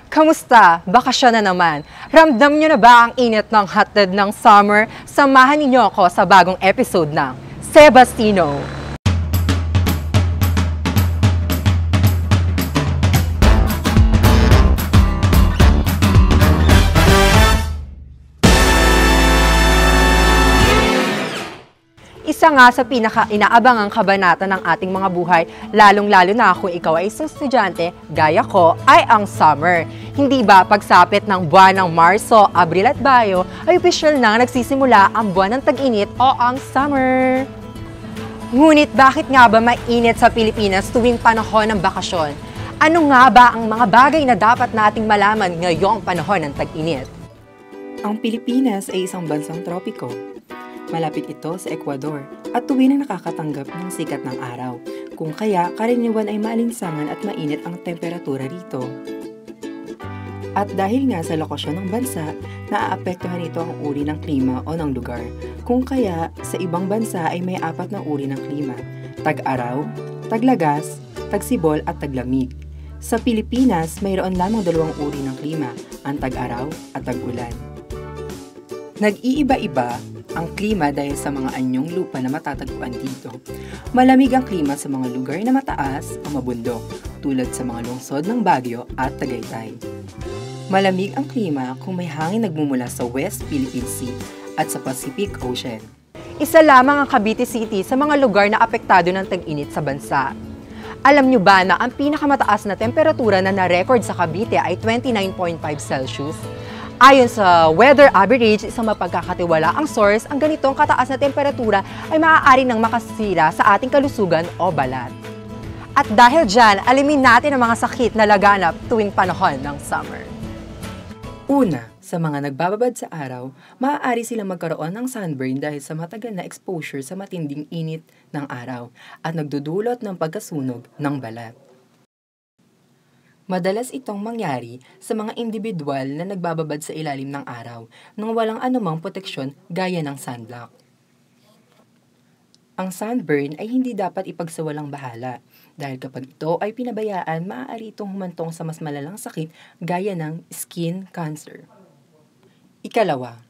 Kamusta? Bakasyon na naman. Ramdam nyo na ba ang init ng hotdog ng summer? Samahan ninyo ako sa bagong episode ng Sebastino. Isa nga sa pinaka-inaabangang kabanata ng ating mga buhay, lalong-lalo na kung ikaw ay isang estudyante, gaya ko, ay ang summer. Hindi ba pagsapit ng buwan ng Marso, Abril at Mayo, ay opisyal na nagsisimula ang buwan ng tag-init o ang summer? Ngunit bakit nga ba mainit sa Pilipinas tuwing panahon ng bakasyon? Ano nga ba ang mga bagay na dapat nating malaman ngayong panahon ng tag-init? Ang Pilipinas ay isang bansang tropiko. Malapit ito sa Ecuador at tuwing na nakakatanggap ng sikat ng araw, kung kaya karaniwan ay maalinsangan at mainit ang temperatura rito. At dahil nga sa lokasyon ng bansa, naaapektuhan ito ang uri ng klima o ng lugar, kung kaya sa ibang bansa ay may 4 na uri ng klima: tag-araw, taglagas, tagsibol at taglamig. Sa Pilipinas, mayroon lamang 2 uri ng klima, ang tag-araw at tag-ulan. Nag-iiba-iba ang klima dahil sa mga anyong lupa na matatagpuan dito. Malamig ang klima sa mga lugar na mataas o mabundok, tulad sa mga lungsod ng Baguio at Tagaytay. Malamig ang klima kung may hangin nagmumula sa West Philippine Sea at sa Pacific Ocean. Isa lamang ang Cavite City sa mga lugar na apektado ng tag-init sa bansa. Alam nyo ba na ang pinakamataas na temperatura na na-record sa Cavite ay 29.5 Celsius? Ayon sa weather average, isang mapagkakatiwalaang source, ang ganitong kataas na temperatura ay maaari nang makasira sa ating kalusugan o balat. At dahil dyan, alimin natin ang mga sakit na laganap tuwing panahon ng summer. Una, sa mga nagbababad sa araw, maaari silang magkaroon ng sunburn dahil sa matagal na exposure sa matinding init ng araw at nagdudulot ng pagkasunog ng balat. Madalas itong mangyari sa mga individual na nagbababad sa ilalim ng araw nang walang anumang proteksyon gaya ng sunblock. Ang sunburn ay hindi dapat ipagsawalang bahala dahil kapag ito ay pinabayaan, maaari itong humantong sa mas malalang sakit gaya ng skin cancer. Ikalawa,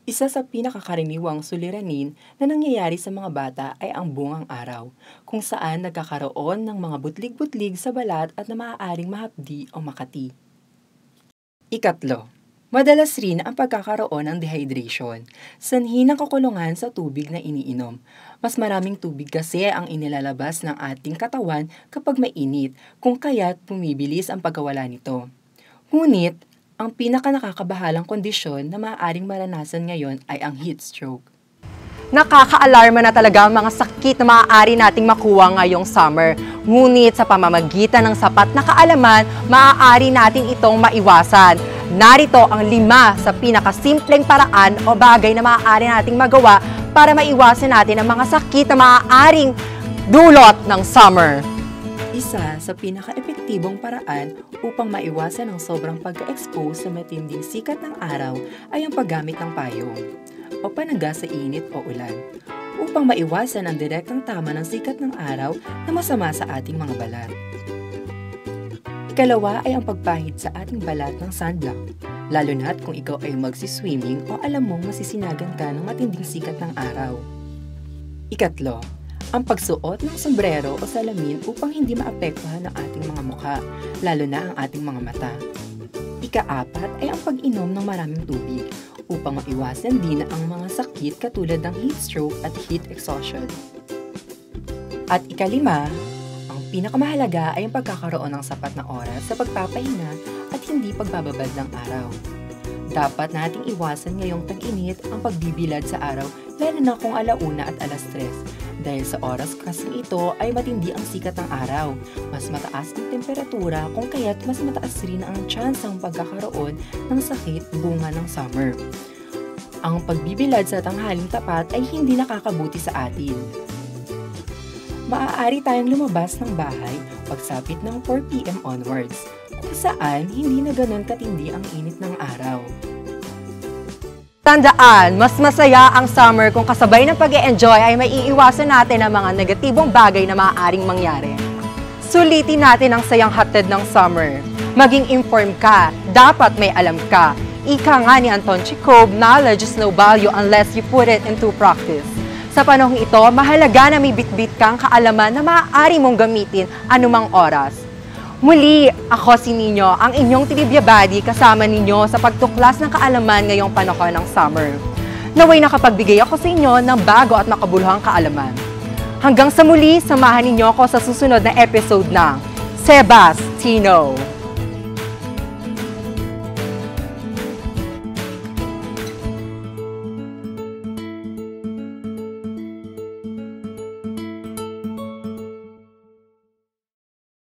isa sa pinakakaraniwang suliranin na nangyayari sa mga bata ay ang bungang araw, kung saan nagkakaroon ng mga butlig-butlig sa balat at na maaaring mahapdi o makati. Ikatlo, madalas rin ang pagkakaroon ng dehydration, sanhi ng kakulungan sa tubig na iniinom. Mas maraming tubig kasi ang inilalabas ng ating katawan kapag mainit, kung kaya't bumibilis ang pagkawala nito. Ngunit, ang pinaka-nakakabahalang kondisyon na maaaring maranasan ngayon ay ang heat stroke. Nakaka-alarma na talaga ang mga sakit na maaari nating makuha ngayong summer. Ngunit sa pamamagitan ng sapat na kaalaman, maaari natin itong maiwasan. Narito ang 5 sa pinakasimpleng paraan o bagay na maaari nating magawa para maiwasan natin ang mga sakit na maaaring dulot ng summer. Isa sa pinaka-epektibong paraan upang maiwasan ang sobrang pagka-expose sa matinding sikat ng araw ay ang paggamit ng payong o panaga sa init o ulan upang maiwasan ang direktang tama ng sikat ng araw na masama sa ating mga balat. Ikalawa ay ang pagpahid sa ating balat ng sunblock, lalo na't kung ikaw ay magsiswimming o alam mong masisinagan ka ng matinding sikat ng araw. Ikatlo, ang pagsuot ng sombrero o salamin upang hindi maapektuhan ang ating mga mukha, lalo na ang ating mga mata. Ika-4 ay ang pag-inom ng maraming tubig upang maiwasan din ang mga sakit katulad ng heat stroke at heat exhaustion. At ika-5, ang pinakamahalaga ay ang pagkakaroon ng sapat na oras sa pagpapahinga at hindi pagbababad ng araw. Dapat nating iwasan ngayong tag-init ang pagbibilad sa araw, lalo na kung 1:00 at 3:00. Dahil sa oras kasing ito ay matindi ang sikat ng araw, mas mataas ang temperatura kung kaya't mas mataas rin ang tsansang pagkakaroon ng sakit bunga ng summer. Ang pagbibilad sa tanghaling tapat ay hindi nakakabuti sa atin. Maaari tayong lumabas ng bahay pagsapit ng 4 p.m. onwards, kung saan hindi na ganun katindi ang init ng araw. Tandaan, mas masaya ang summer kung kasabay ng pag-e-enjoy ay maiiwasan natin ang mga negatibong bagay na maaaring mangyari. Sulitin natin ang sayang hatid ng summer. Maging informed ka, dapat may alam ka. Ika nga ni Anton Chekhov, knowledge is no value unless you put it into practice. Sa panahong ito, mahalaga na may bitbit kang kaalaman na maaari mong gamitin anumang oras. Muli, ako si Nino, ang inyong trivia buddy kasama ninyo sa pagtuklas ng kaalaman ngayong panahon ng summer. Naway nakapagbigay ako sa inyo ng bago at makabuluhang kaalaman. Hanggang sa muli, samahan ninyo ako sa susunod na episode ng Sebastino.